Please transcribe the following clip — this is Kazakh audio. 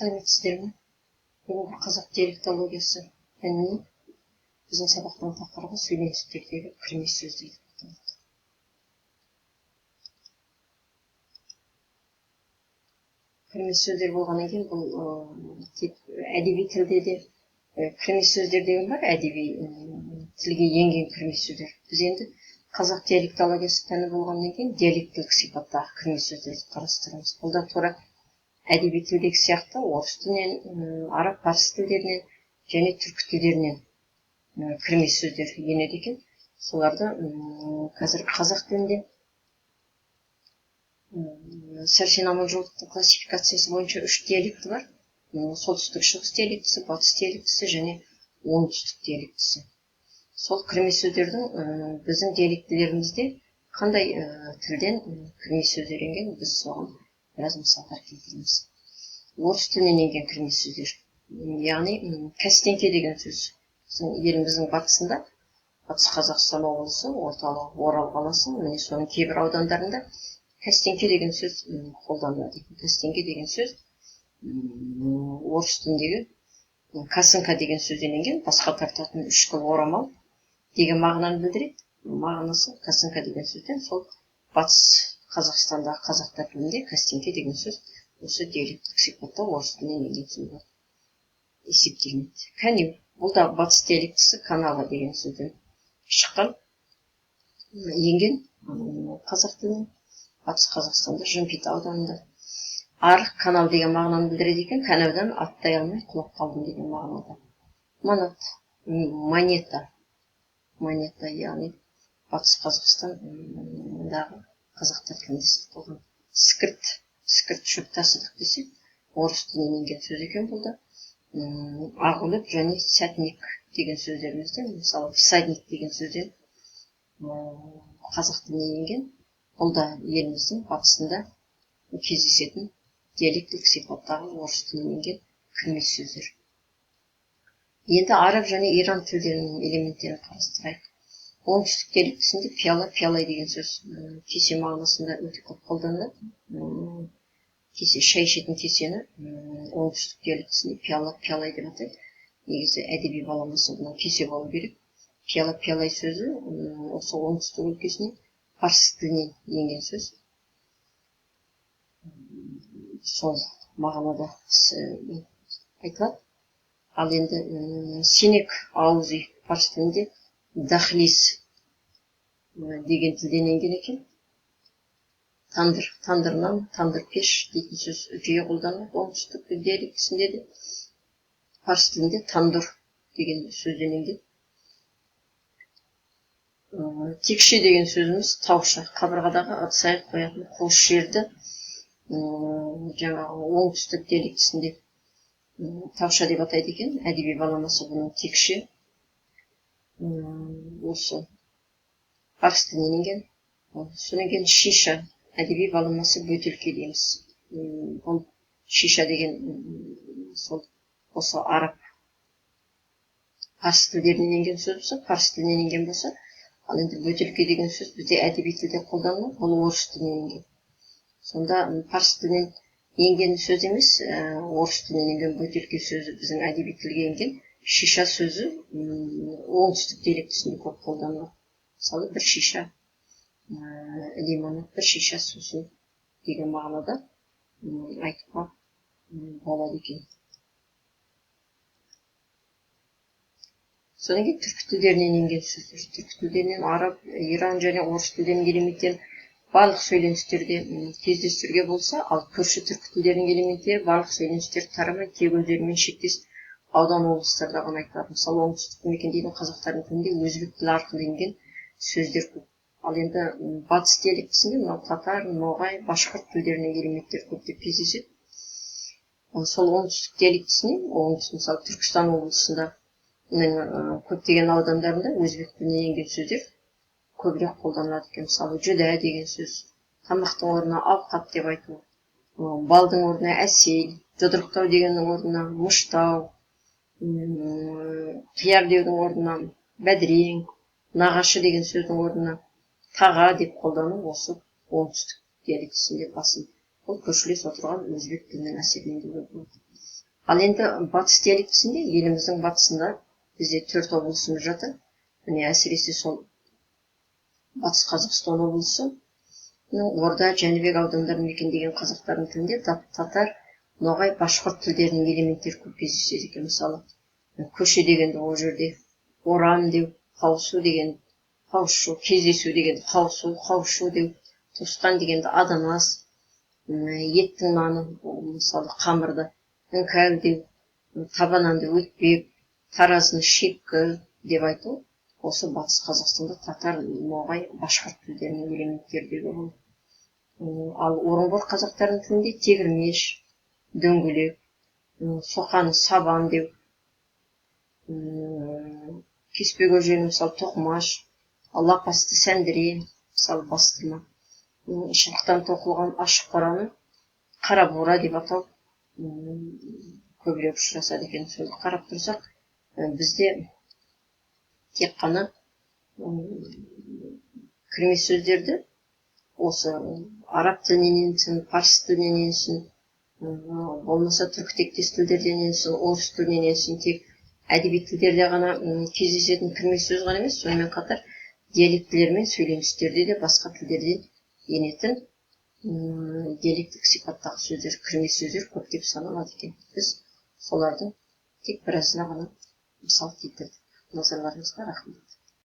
Сәлеметсіздер ме? Бүгінгі қазақ диалектологиясы пәніне біздің сабақтың тақырыбы сөйлемдердегі кірме сөздер. Кірме сөздер болғаннан кейін бұл әдеби тілде де кірме сөздер деген бар, әдеби тілге енген кірме сөздер. Біз енді қазақ диалектологиясы пәні болғаннан кейін диалектілік сипаттағы кірме сөздерді қарастырамыз. Бұл да тура әдеби тілдегі сияқты орыс тілінен, араб парсы тілдерінен және түркі тілдерінен кірме сөздер енеді екен. Соларды қазір қазақ тілінде Сәрсен Аманжоловтың классификациясы бойынша 3 диалекті бар. Солтүстік шығыс диалектісі, батыс диалектісі және оңтүстік диалектісі. Сол кірме сөздердің біздің диалектілерімізде қандай тілден кірме сөздер енген, біз соған біраз мысалдар келтіреміз. Орыс тілінен енген кірме сөздер. Яғни кәстеңке деген сөз. Біздің еліміздің батысында, Батыс Қазақстан облысы, орталық Орал қаласы, міне соның кейбір аудандарында кәстеңке деген сөз қолданылады. Кәстеңке деген сөз орыс тіліндегі касынка деген сөзден енген, басқа тартатын үшкіл орамал деген мағынаны білдіреді. Мағынасы касынка деген сөзден, сол Батыс Қазақстандағы қазақтар тілінде кәстеңке деген сөз осы диалектілік сипатта орыс тілінен енген сөз болып есептелінеді. Кәне, бұл да батыс диалектісі канала деген сөзден шыққан, енген қазақ тілінен Батыс Қазақстанда Жымпит ауданында. Арық канал деген мағынаны білдіреді екен, каналдан аттай алмай құлап қалдым деген мағынада. Монета, яғни Батыс Қазақстандағы қазақтар тілінде болған. Скірт шөп тасыдық десек, орыс тілінен енген сөз екен бұл да. Ағылып және сәтник деген сөздерімізде, мысалы всадник деген сөзден қазақ тілінен енген. Бұл да еліміздің батысында кездесетін диалектілік сипаттағы орыс тілінен енген кірме сөздер. Енді араб және иран тілдерінің элементтерін қарастырайық. Оңтүстік диалектісінде пиала деген сөз кесе мағынасында өте көп қолданылады. Кесе, шай ішетін кесені оңтүстік диалектісінде пиала деп атайды. Негізі әдеби баламасы бұдан кесе болу керек. Пиала сөзі осы оңтүстік өлкесіне парсы тілінен енген сөз. Сол мағынада айтылады. Ал енді сенек ауыз үй парсы тілінде дахлис деген тілден енген екен. Тандырнан, тандыр пеш дейтін сөз жиі қолданылады. Оңтүстік диалектісінде де парсы тілінде тандыр деген сөзден енген. Текше деген сөзіміз тауша, қабырғадағы ыдыс-аяқ қоятын қуыс жерді жаңағы оңтүстік диалектісінде тауша деп атайды екен. Әдеби баламасы бұның текше. Осы парсы тілінен енген. Содан кейін шиша, әдеби баламасы бөтелке дейміз. Бұл шиша деген сол осы араб парсы тілдерінен енген сөз болса, парсы тілінен енген болса, ал енді бөтелке деген сөз бізде әдеби тілде қолданылады, бұл орыс тілінен енген. Сонда парсы тілінен енген сөз емес, орыс тілінен енген бөтелке сөзі біздің әдеби тілге енген. Шиша сөзі оңтүстік диалектісінде көп қолданылады. Мысалы, бір шиша лимонад, бір шиша сусын деген мағынада айтуға болады екен. Содан кейін түркі тілдерінен енген сөздер. Түркі тілдерінен араб, иран және орыс тілдерінің элементтерін барлық сөйленістерде кездестіруге болса, ал көрші түркі тілдерінің элементтері барлық сөйленістерді тарамай, тек өздерімен шектес аудан облыстарда ғана айтылады. Мысалы, оңтүстік мекендейтін қазақтардың тілінде өзбек тілі арқылы енген сөздер көп. Ал енді батыс диалектісінде мынау татар, ноғай, башқұрт тілдерінің элементтері көптеп кездеседі. Сол оңтүстік диалектісіне, мысалы Түркістан облысында көптеген аудандарында өзбек тілінен енген сөздер көбірек қолданылады екен. Мысалы, жүдә деген сөз, тамақтың орнына ауқат деп айту, балдың орнына әсел, жұдырықтау дегеннің орнына мұштау, қияр деудің орнына бәдірең, нағашы деген сөздің орнына таға деп қолдану осы оңтүстік диалектісінде басым. Бұл көршілес отырған өзбек тілінің әсерінен де болады. Ал енді батыс диалектісінде, еліміздің батысында бізде 4 облысымыз жатыр. Міне әсіресе сол батыс Қазақстан облысы, Орда, Жәнібек аудандарын мекендеген қазақтардың тілінде татар, ноғай, башқұрт тілдерінің элементтері көп кездеседі екен. Мысалы, көше дегенді ол жерде орам деу, қауысу деген қауышу, кездесу деген қауышу деу, туысқан дегенді адамас, еттің наны, мысалы қамырды іңкәр деу, табананды өтпек, таразыны шеккі деп айту. Осы батыс Қазақстанда татар, ноғай, башқұрт тілдерінің элементтері де болады. Ал Орынбор қазақтарының тілінде тегірмеш, дөңгелек, соқаны сабан деу, кеспе көжені мысалы тоқымаш, лапасты сәндіре, мысалы бастырма, шылықтан тоқылған ашық қораны қара бура деп атау көбірек ұшырасады екен. Солды қарап тұрсақ, бізде тек қана кірме сөздерді осы араб тілінен енсін, парсы тілінен енсін, болмаса түркі тектес тілдерден енсін, орыс тілінен енсін, тек әдеби тілдерде ғана кездесетін кірме сөз ғана емес, сонымен қатар диалектілер мен сөйлемдерде де басқа тілдерден енетін диалектік сипаттағы сөздер, кірме сөздер көптеп саналады екен. Біз солардың тек біразына ғана мысал келтірдік. Назарларыңызға рахмет.